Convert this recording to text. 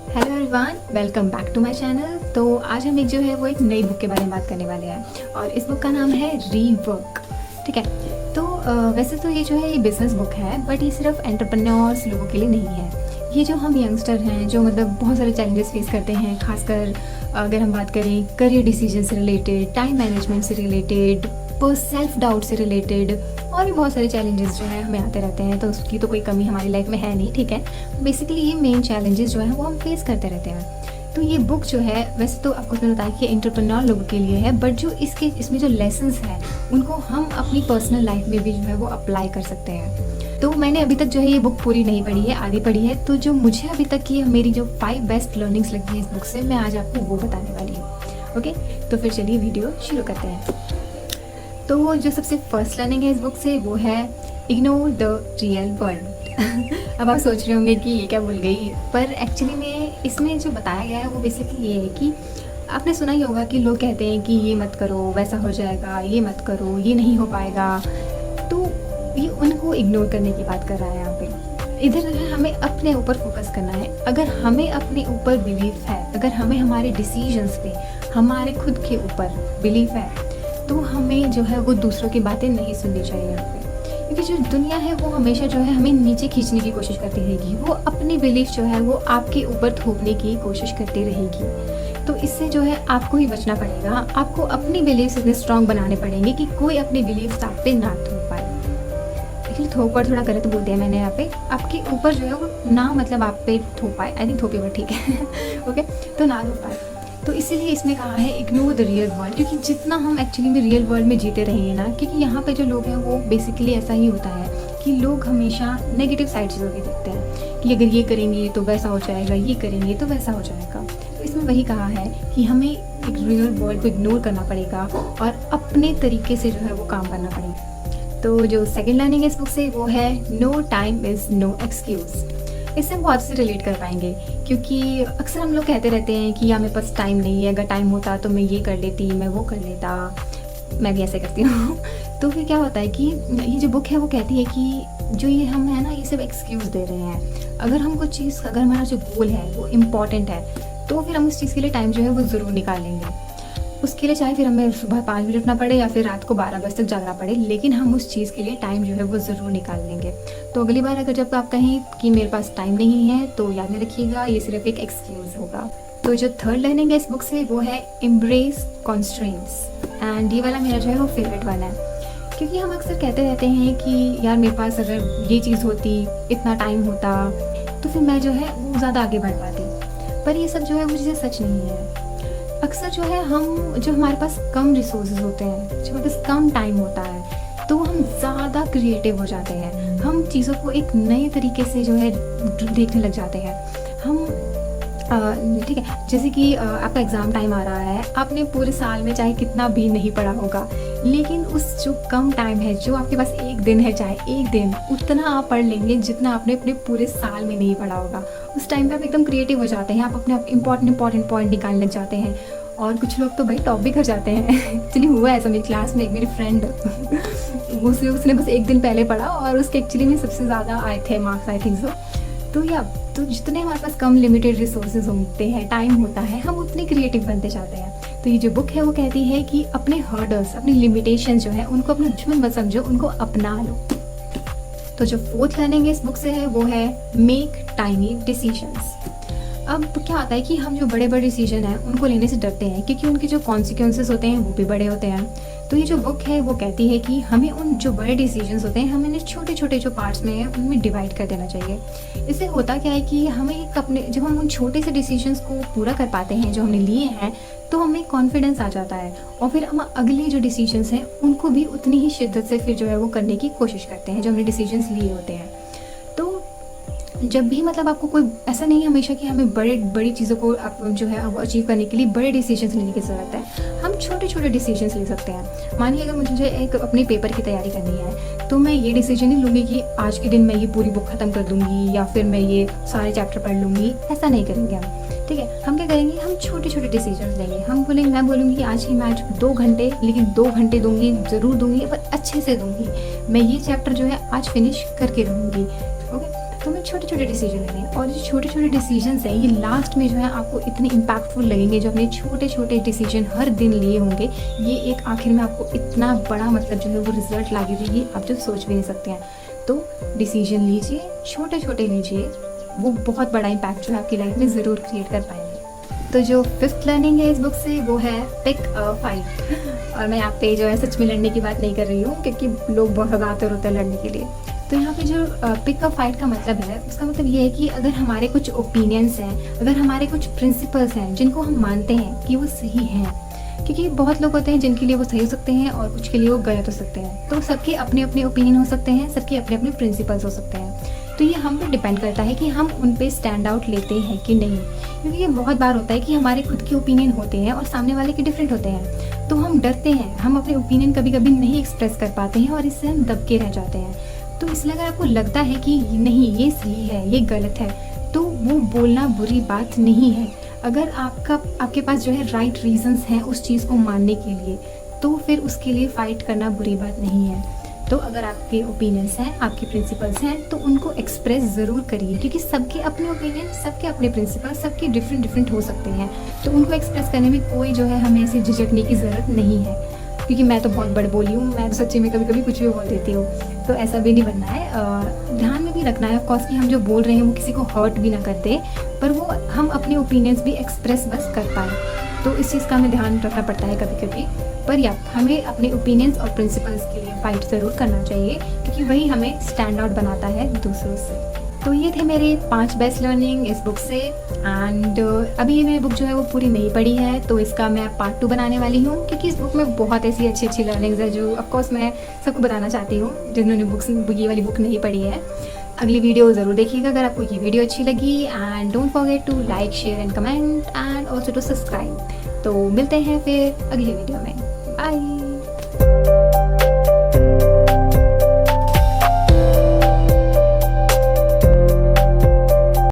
Hello everyone, welcome back to my channel. तो आज हम जो है वो एक नई बुक के बारे में बात करने वाले हैं और इस बुक का नाम है रीवर्क। ठीक है, तो वैसे तो ये जो है ये बिजनेस बुक है, बट ये सिर्फ एंटरप्रेन्योर्स लोगों के लिए नहीं है। ये जो हम यंगस्टर हैं जो मतलब बहुत सारे चैलेंजेस फेस करते हैं, खासकर अगर हम बात करें करियर डिसीजन से रिलेटेड, टाइम मैनेजमेंट से रिलेटेड, सेल्फ डाउट से रिलेटेड और भी बहुत सारे चैलेंजेस जो है हमें आते रहते हैं। तो उसकी तो कोई कमी हमारी लाइफ में है नहीं। ठीक है, बेसिकली ये मेन चैलेंजेस जो है वो हम फेस करते रहते हैं। तो ये बुक जो है वैसे तो आपको मैंने बताया कि एंटरप्रेन्योर लोगों के लिए है, बट जो इसमें जो लेसन्स हैं उनको हम अपनी पर्सनल लाइफ में भी जो है वो अप्लाई कर सकते हैं। तो मैंने अभी तक जो है ये बुक पूरी नहीं पढ़ी है, आधी पढ़ी है। तो जो मुझे अभी तक की मेरी जो 5 बेस्ट लर्निंग्स लगी है इस बुक से, मैं आज आपको वो बताने वाली हूँ। ओके, तो फिर चलिए वीडियो शुरू करते हैं। तो जो सबसे फर्स्ट लर्निंग है इस बुक से वो है इग्नोर द रियल वर्ल्ड। अब आप सोच रहे होंगे कि ये क्या भूल गई, पर एक्चुअली में इसमें जो बताया गया है वो बेसिकली ये है कि आपने सुना ही होगा कि लोग कहते हैं कि ये मत करो वैसा हो जाएगा, ये मत करो ये नहीं हो पाएगा। तो ये उनको इग्नोर करने की बात कर रहा है यहाँ पे। इधर हमें अपने ऊपर फोकस करना है। अगर हमें अपने ऊपर बिलीव है, अगर हमें हमारे डिसीजंस पे, हमारे खुद के ऊपर बिलीव है, तो हमें जो है वो दूसरों की बातें नहीं सुननी चाहिए यहाँ पे। क्योंकि जो दुनिया है वो हमेशा जो है हमें नीचे खींचने की कोशिश करती रहेगी। वो अपनी बिलीफ जो है वो आपके ऊपर थोपने की कोशिश करती रहेगी। तो इससे जो है आपको ही बचना पड़ेगा। आपको अपनी बिलीफ इतने स्ट्रॉन्ग बनाने पड़ेंगे कि कोई अपनी बिलीफ आप पे ना थोप पाए। एक्चुअली थोप पर थोड़ा गलत बोल दिया मैंने यहाँ पे। आपके ऊपर जो है वो ना मतलब आप पे थोप पाए, आई थिंक थोपे पर ठीक है। ओके, तो ना थोप पाए। तो इसीलिए इसमें कहा है इग्नोर द रियल वर्ल्ड। क्योंकि जितना हम एक्चुअली में रियल वर्ल्ड में जीते रहेंगे ना, क्योंकि यहाँ पे जो लोग हैं वो बेसिकली ऐसा ही होता है कि लोग हमेशा नेगेटिव साइड चीज़ों की देखते हैं कि अगर ये करेंगे तो वैसा हो जाएगा, ये करेंगे तो वैसा हो जाएगा। तो इसमें वही कहा है कि हमें एक रियल वर्ल्ड को इग्नोर करना पड़ेगा और अपने तरीके से जो है वो काम करना पड़ेगा। तो जो सेकेंड लर्निंग है इस बुक से वो है no time is no excuse. इससे हम बहुत से रिलेट कर पाएंगे, क्योंकि अक्सर हम लोग कहते रहते हैं कि यार मेरे पास टाइम नहीं है, अगर टाइम होता तो मैं ये कर लेती, मैं वो कर लेता, मैं भी ऐसे करती हूँ। तो फिर क्या होता है कि ये जो बुक है वो कहती है कि जो ये हम है ना ये सब एक्सक्यूज़ दे रहे हैं। अगर हम कुछ चीज़, अगर हमारा जो गोल है वो इम्पॉर्टेंट है तो फिर हम उस चीज़ के लिए टाइम जो है वो ज़रूर निकालेंगे। उसके लिए चाहे फिर हमें सुबह 5 बजे उठना पड़े या फिर रात को 12 बजे तक जागना पड़े, लेकिन हम उस चीज़ के लिए टाइम जो है वो ज़रूर निकाल लेंगे। तो अगली बार अगर जब आप कहें कि मेरे पास टाइम नहीं है तो याद में रखिएगा ये सिर्फ एक एक्सक्यूज़ होगा। तो जो थर्ड लर्निंग है इस बुक से वो है एम्ब्रेस कॉन्स्ट्रेंट्स। एंड ये वाला मेरा जो है वो फेवरेट वाला है, क्योंकि हम अक्सर कहते रहते हैं कि यार मेरे पास अगर ये चीज़ होती, इतना टाइम होता, तो फिर मैं जो है वो ज़्यादा आगे बढ़ पाती। पर ये सब जो है वो चीज़ें सच नहीं है। अक्सर जो है हम जो हमारे पास कम रिसोर्सेज होते हैं, जो हमारे पास कम टाइम होता है, तो हम ज़्यादा क्रिएटिव हो जाते हैं। हम चीज़ों को एक नए तरीके से जो है देखने लग जाते हैं। हम ठीक है, जैसे कि आपका एग्ज़ाम टाइम आ रहा है, आपने पूरे साल में चाहे कितना भी नहीं पढ़ा होगा, लेकिन उस जो कम टाइम है, जो आपके पास एक दिन है, चाहे एक दिन, उतना आप पढ़ लेंगे जितना आपने अपने पूरे साल में नहीं पढ़ा होगा। उस टाइम पे आप एकदम क्रिएटिव हो जाते हैं, आप अपने इंपॉर्टेंट पॉइंट निकालने लग जाते हैं। और कुछ लोग तो भाई टॉप भी कर जाते हैं। एक्चुअली हुआ ऐसा मेरी क्लास में, एक मेरी फ्रेंड उसने बस एक दिन पहले पढ़ा और उसके एक्चुअली में सबसे ज़्यादा आए थे मार्क्स, आई थिंक सो। तो जितने हमारे पास कम लिमिटेड रिसोर्सेज होते हैं, टाइम होता है, हम उतने क्रिएटिव बनते जाते हैं। तो ये जो बुक है वो कहती है कि अपने हर्डल्स, अपनी लिमिटेशन जो है उनको अपना दुश्मन मत समझो, उनको अपना लो। तो जो फोर्थ लर्निंग इस बुक से है वो है मेक टाइनी डिसीजंस। अब क्या होता है कि हम जो बड़े बड़े डिसीजन हैं उनको लेने से डरते हैं, क्योंकि उनके जो कॉन्सिक्वेंसेस होते हैं वो भी बड़े होते हैं। तो ये जो बुक है वो कहती है कि हमें उन जो बड़े डिसीजंस होते हैं हमें छोटे छोटे जो पार्ट्स में है उनमें डिवाइड कर देना चाहिए। इससे होता क्या है कि हमें एक अपने, जब हम उन छोटे से डिसीजंस को पूरा कर पाते हैं जो हमने लिए हैं, तो हमें कॉन्फिडेंस आ जाता है और फिर हम अगले जो डिसीजंस हैं उनको भी उतनी ही शिद्दत से फिर जो है वो करने की कोशिश करते हैं जो हमने डिसीजंस लिए होते हैं। तो जब भी मतलब आपको कोई ऐसा नहीं है हमेशा कि हमें बड़ी चीज़ों को जो है वो अचीव करने के लिए बड़े डिसीजंस लेने की ज़रूरत है। हम छोटे छोटे डिसीजंस ले सकते हैं। मानिए अगर मुझे एक अपने पेपर की तैयारी करनी है, तो मैं ये डिसीजन नहीं लूँगी कि आज के दिन मैं ये पूरी बुक ख़त्म कर दूँगी या फिर मैं ये सारे चैप्टर पढ़ लूँगी। ऐसा नहीं करेंगे हम। ठीक है, हम क्या करेंगे, हम छोटे छोटे डिसीजंस लेंगे। मैं बोलूँगी कि आज की मैच 2 घंटे, लेकिन 2 घंटे दूँगी, ज़रूर दूँगी, पर अच्छे से दूँगी। मैं ये चैप्टर जो है आज फिनिश करके रहूँगी। ओके, तो हमें छोटे छोटे डिसीजन लेने हैं, और जो छोटे छोटे डिसीजंस हैं ये लास्ट में जो है आपको इतने इम्पैक्टफुल लगेंगे। जो अपने छोटे छोटे डिसीजन हर दिन लिए होंगे, ये एक आखिर में आपको इतना बड़ा मतलब जो है वो रिजल्ट ला के देगी, आप जो सोच भी नहीं सकते हैं। तो डिसीजन लीजिए, छोटे छोटे लीजिए, वो बहुत बड़ा इम्पैक्ट जो है आपकी लाइफ में ज़रूर क्रिएट कर पाएंगे। तो जो 5th लर्निंग है इस बुक से वो है पिक अ फाइट। और मैं यहाँ पे जो है सच में लड़ने की बात नहीं कर रही हूँ, क्योंकि लोग बहुत ज़्यादा आते होते हैं लड़ने के लिए। तो यहाँ पे जो पिक अ फाइट का मतलब है, उसका मतलब ये है कि अगर हमारे कुछ ओपिनियंस हैं, अगर हमारे कुछ प्रिंसिपल्स हैं जिनको हम मानते हैं कि वो सही हैं, क्योंकि बहुत लोग होते हैं जिनके लिए वो सही हो सकते हैं और कुछ के लिए वो गलत हो सकते हैं। तो सबके अपने अपने ओपिनियन हो सकते हैं, सबके अपने अपने प्रिंसिपल्स हो सकते हैं। तो ये हम पे डिपेंड करता है कि हम उन पे स्टैंड आउट लेते हैं कि नहीं, क्योंकि ये बहुत बार होता है कि हमारे खुद के ओपिनियन होते हैं और सामने वाले के डिफरेंट होते हैं। तो हम डरते हैं, हम अपने ओपिनियन कभी कभी नहीं एक्सप्रेस कर पाते हैं और इससे हम दबके रह जाते हैं। तो इसलिए अगर आपको लगता है कि नहीं ये सही है, ये गलत है, तो वो बोलना बुरी बात नहीं है। अगर आपके पास जो है राइट रीजंस हैं उस चीज़ को मानने के लिए, तो फिर उसके लिए फ़ाइट करना बुरी बात नहीं है। तो अगर आपके ओपिनियंस हैं, आपके प्रिंसिपल्स हैं, तो उनको एक्सप्रेस ज़रूर करिए, क्योंकि सबके अपने ओपिनियन, सबके अपने प्रिंसिपल, सबके डिफरेंट हो सकते हैं। तो उनको एक्सप्रेस करने में कोई जो है हमें ऐसे झिझकने की ज़रूरत नहीं है, क्योंकि मैं तो बहुत बड़ बोली हूँ, मैं तो सच्ची में कभी कभी कुछ भी बोल देती हूँ। तो ऐसा भी नहीं बनना है। ध्यान में भी रखना है ऑफकोर्स कि हम जो बोल रहे हैं वो किसी को हर्ट भी ना करते, पर वो हम अपने ओपिनियंस भी एक्सप्रेस बस कर पाए। तो इस चीज़ का हमें ध्यान रखना पड़ता है कभी कभी। पर या हमें अपने ओपिनियंस और प्रिंसिपल्स के लिए फ़ाइट ज़रूर करना चाहिए, क्योंकि वही हमें स्टैंड आउट बनाता है दूसरों से। तो ये थे मेरे 5 बेस्ट लर्निंग इस बुक से। एंड अभी ये मेरी बुक जो है वो पूरी नहीं पढ़ी है, तो इसका मैं पार्ट 2 बनाने वाली हूँ, क्योंकि इस बुक में बहुत ऐसी अच्छी अच्छी लर्निंग्स है जो ऑफकोर्स मैं सबको बताना चाहती हूँ जिन्होंने ये वाली बुक नहीं पढ़ी है। अगली वीडियो ज़रूर देखिएगा अगर आपको ये वीडियो अच्छी लगी। And don't forget to like, share and comment and also to subscribe. तो मिलते हैं फिर अगली वीडियो में। बाय।